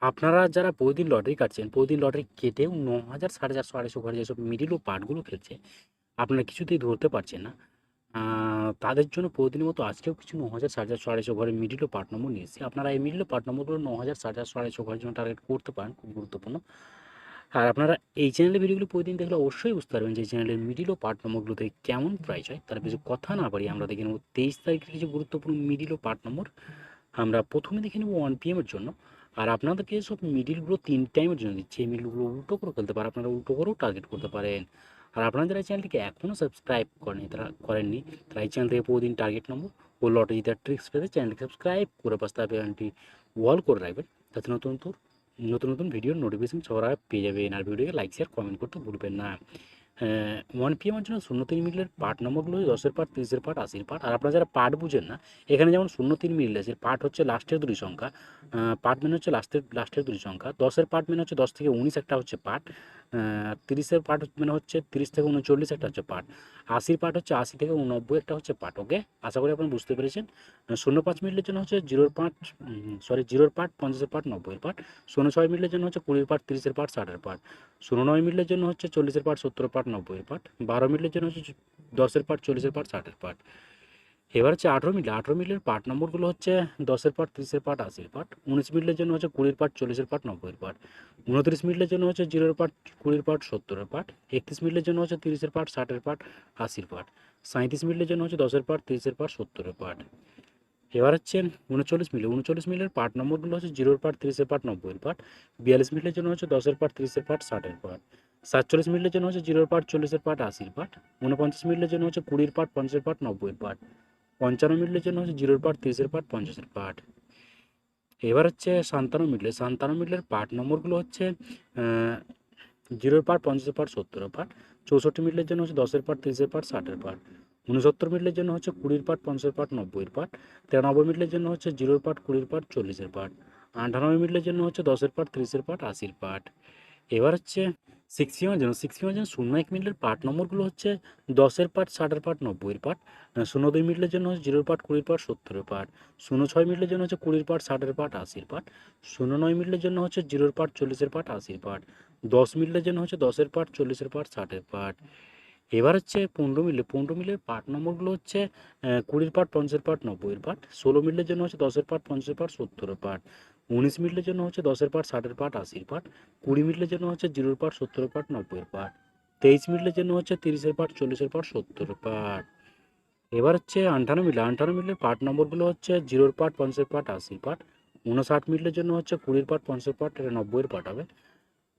আপনারা যারা প্রতিদিন লটারি কাটছেন, প্রতিদিন লটারি কেটেও ৯,০০০, ৪৫০, ২৫০ ঘরে যেসব মিডল ও পার্টগুলো খেলছে, আপনারা কিছুতেই ধরতে পারছেন না। আ তাদের জন্য প্রতিদিনের মতো আজকেও কিছু ৯,০০০, ৪৫০, ২৫০ ঘরের মিডল ও পার্ট নম্বর নিয়ে এসেছি। আপনারা এই মিডল ও পার্ট নম্বরগুলো ৯,০০০, ৪৫০, ২৫০ ঘরের জন্য টার্গেট করতে পারেন, খুব গুরুত্বপূর্ণ। আর আপনারা এই চ্যানেলের ভিডিওগুলো প্রতিদিন দেখলে অবশ্যই বুঝতে পারবেন যে এই চ্যানেলের মিডল ও পার্ট নম্বরগুলো থেকে কেমন প্রাইস হয়। তার কিছু কথা না বাড়িয়ে আমরা দেখে নেব ২৩ তারিখের কিছু গুরুত্বপূর্ণ মিডল ও পার্ট নম্বর। আমরা প্রথমে দেখে নেব 1 PM এর জন্য। আর আপনাদেরকে সব মিডলগুলো ৩ টাইমের জন্য দিচ্ছি। এই মিডলগুলো উল্টো করে খেলতে পারেন, আপনারা উল্টো করেও টার্গেট করতে পারেন। আর আপনারা যারা এই চ্যানেলটিকে এখনও সাবস্ক্রাইব করেননি, তারা এই চ্যানেল থেকে প্রতিদিন টার্গেট নম্বর ও লটারি জেতার ট্রিক্স পেতে চ্যানেলটি সাবস্ক্রাইব করে পাশে থাকা বেল আইকনটি অল করে রাখবেন, যাতে নতুন নতুন ভিডিওর নোটিফিকেশন সবার আগে পেয়ে যাবেন। আর ভিডিওকে লাইক শেয়ার কমেন্ট করতে ভুলবেন না। 1 PM এর জন্য 0-3 মিডলের পার্ট নম্বরগুলো 10-এর পার্ট, 30-এর পার্ট, 80-র পার্ট। আর আপনারা যারা পার্ট বুঝেন না, এখানে যেমন 0-3 মিডল আছে, পার্ট হচ্ছে লাস্টের দুটি সংখ্যা, পার্ট মানে হচ্ছে লাস্টের দুটি সংখ্যা। 10-এর পার্ট মানে হচ্ছে 10 থেকে 19 একটা হচ্ছে পার্ট, 30-এর পার্ট মানে হচ্ছে 30 থেকে 39 একটা হচ্ছে পার্ট, 80-র পার্ট হচ্ছে 80 থেকে 89 একটা হচ্ছে পার্ট। ওকে, আশা করি আপনারা বুঝতে পেরেছেন। 0-5 মিডলের জন্য হচ্ছে 0-র পার্ট, 0-র পার্ট, 50-এর পার্ট, 90-এর পার্ট। 0-6 মিডলের জন্য হচ্ছে 20-র পার্ট, 30-এর পার্ট, 60-এর পার্ট। 0-9 মিডলের জন্য হচ্ছে 40-এর পার্ট, 70-এর পার্ট, 90-এর পার্ট। 12 মিডলের জন্য হচ্ছে 10-এর পার্ট, 40-এর পার্ট, 60-এর পার্ট। এবার হচ্ছে 18 মিডলের পার্ট নম্বরগুলো হচ্ছে 10-এর পার্ট, 30-এর পার্ট, 80-এর পার্ট। 19 মিডলের জন্য হচ্ছে 20-র পার্ট, 40-এর পার্ট, 90-এর পার্ট। 29 মিডলের জন্য হচ্ছে 0-এর পার্ট, 20-এর পার্ট, 70-এর পার্ট। 31 মিডলের জন্য হচ্ছে 30-এর পার্ট, 60-এর পার্ট, 80-র পার্ট। 37 মিডলের জন্য হচ্ছে 10-এর পার্ট, 30-এর পার্ট, 70-এর পার্ট। এবার হচ্ছে 39 মিলের পার্ট নম্বরগুলো হচ্ছে 0-এর পার্ট, 30-এর পার্ট, 90-এর পার্ট। 42 মিলের জন্য হচ্ছে 10-এর পার্ট, 30-এর পার্ট, 60-এর পার্ট। 47 মিলের জন্য হচ্ছে 0-এর পার্ট, 40-এর পার্ট, 80-র পার্ট। 49 মিলের জন্য হচ্ছে 20-এর পার্ট, 50-এর পার্ট, 90-এর পার্ট। 55 মিনিটের জন্য হচ্ছে 0-এর পার্ট, 30-এর পার্ট, 50-এর পার্ট। এবার হচ্ছে 57 মিনিটের পার্ট নম্বরগুলো হচ্ছে 0-এর পার্ট, 50-এর পার্ট, 70-এর পার্ট। 64 মিনিটের জন্য হচ্ছে 10-এর পার্ট, 30-এর পার্ট, 60-এর পার্ট। 69 মিনিটের জন্য হচ্ছে 20-এর পার্ট, 50-এর পার্ট, 90-এর পার্ট। 93 মিনিটের জন্য হচ্ছে 0-এর পার্ট, 20-এর পার্ট, 40-এর পার্ট। 98 মিনিটের জন্য হচ্ছে 10-এর পার্ট, 30-এর পার্ট, 80-র পার্ট। এবার হচ্ছে 0-1 মিনিটের পার্ট নম্বরগুলো হচ্ছে 10-এর পার্ট, 60-এর পার্ট, 90-এর পার্ট। 02 মিনিটের জন্য হচ্ছে 0-এর পার্ট, 20-এর পার্ট, 70-এর পার্ট। 06 মিনিটের জন্য হচ্ছে 20-এর পার্ট, 60-এর পার্ট, 80-র পার্ট। 09 মিনিটের জন্য হচ্ছে 0-এর পার্ট, 40-এর পার্ট, 80-র পার্ট। 10 মিনিটের জন্য হচ্ছে 10-এর পার্ট, 40-এর পার্ট, 60-এর পার্ট। এবার হচ্ছে 15 মিলের পার্ট নম্বরগুলো হচ্ছে 20-এর পার্ট, 50-এর পার্ট, 90-এর পার্ট। 16 মিনিটের জন্য হচ্ছে 10-এর পার্ট, 50-এর পার্ট, 70-এর পার্ট। 19 মিনিটের জন্য হচ্ছে 10-এর পার্ট, 60-এর পার্ট, 80-র পার্ট। 20 মিনিটের জন্য হচ্ছে 0-এর পার্ট, 70-এর পার্ট, 90-এর পার্ট। 23 মিনিটের জন্য হচ্ছে 30-এর পার্ট, 40-এর পার্ট, 70-এর পার্ট। এবার হচ্ছে 58 মিলের পার্ট নম্বরগুলো হচ্ছে 0-এর পার্ট, 50-এর পার্ট, 80-র পার্ট। 59 মিনিটের জন্য হচ্ছে 20-এর পার্ট, 50-এর পার্ট, এটা 90-এর পার্ট হবে।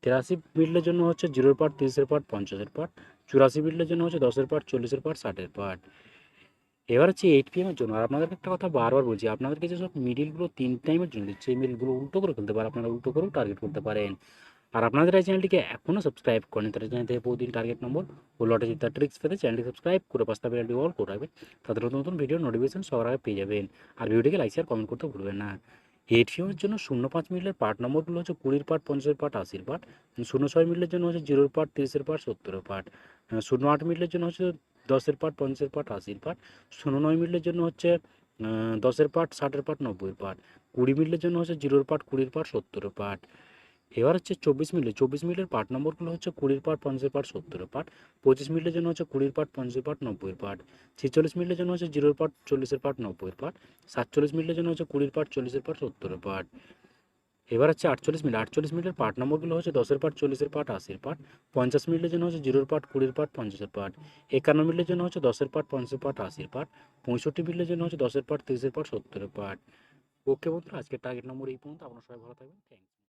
83 মিডলের জন্য হচ্ছে 0-এর পার্ট, 30-এর পার্ট, 50-এর পার্ট। 84 মিডলের জন্য হচ্ছে 10-এর পার্ট, 40-এর পার্ট, 60-এর পার্ট। এবার হচ্ছে 8 PM এর জন্য। আর আপনাদেরকে একটা কথা বারবার বলছি, আপনাদেরকে যেসব মিডিলগুলো 3 টাইমের জন্য দিচ্ছে, এই মিডিলগুলো উল্টো করে ফেলতে পারেন, আপনারা উল্টো করেও টার্গেট করতে পারেন। আর আপনাদের এই চ্যানেলটিকে এখনও সাবস্ক্রাইব করেন, তারা চ্যানেল থেকে প্রতিদিন টার্গেট নম্বর ও লটে জেতার ট্রিক্স পেতে চ্যানেলটি সাবস্ক্রাইব করে পাশে থাকা বেলটি অল করে রাখবেন, তাদের নতুন ভিডিও নোটিফিকেশন সবার আগে পেয়ে যাবেন। আর ভিডিওটিকে লাইক শেয়ার কমেন্ট করতে ভুলবেন না। 8 PM এর জন্য 05 মিনিটের পার্ট নম্বরগুলো হচ্ছে 20-এর পার্ট, 50-এর পার্ট, 80-র পার্ট। 06 মিনিটের জন্য হচ্ছে 0-এর পার্ট, 30-এর পার্ট, 70-এর পার্ট। 08 মিনিটের জন্য হচ্ছে 10-এর পার্ট, 50-এর পার্ট, 80-র পার্ট। 09 মিনিটের জন্য হচ্ছে 10-এর পার্ট, 60-এর পার্ট, 90-এর পার্ট। 20 মিনিটের জন্য হচ্ছে 0-এর পার্ট, 20-এর পার্ট, 70-এর পার্ট। এবার হচ্ছে 24 মিনিটের পার্ট নম্বরগুলো হচ্ছে 20-এর পার্ট, 50-এর পার্ট, 70-এর পার্ট। 25 মিনিটের জন্য হচ্ছে 20-এর পার্ট, 50-এর পার্ট, 90-এর পার্ট। 46 মিনিটের জন্য হচ্ছে 0-এর পার্ট, 40-এর পার্ট, 90-এর পার্ট। 47 মিনিটের জন্য হচ্ছে 20-এর পার্ট, 40-এর পার্ট, 70-এর পার্ট। এবার হচ্ছে 48 মিনিটের পার্ট নম্বরগুলো হচ্ছে 10-এর পার্ট, 40-এর পার্ট, 80-এর পার্ট। 50 মিনিটের জন্য হচ্ছে 0-এর পার্ট, 20-এর পার্ট, 50-এর পার্ট। 51 মিনিটের জন্য হচ্ছে 10-এর পার্ট, 50-এর পার্ট, 80-এর পার্ট। 65 মিনিটের জন্য হচ্ছে 10-এর পার্ট, 30-এর পার্ট, 70-এর পার্ট। ওকে বন্ধুরা, আজকের টার্গেট নম্বর এই পর্যন্ত। আপনারা সবাই ভালো থাকবেন। Thank you.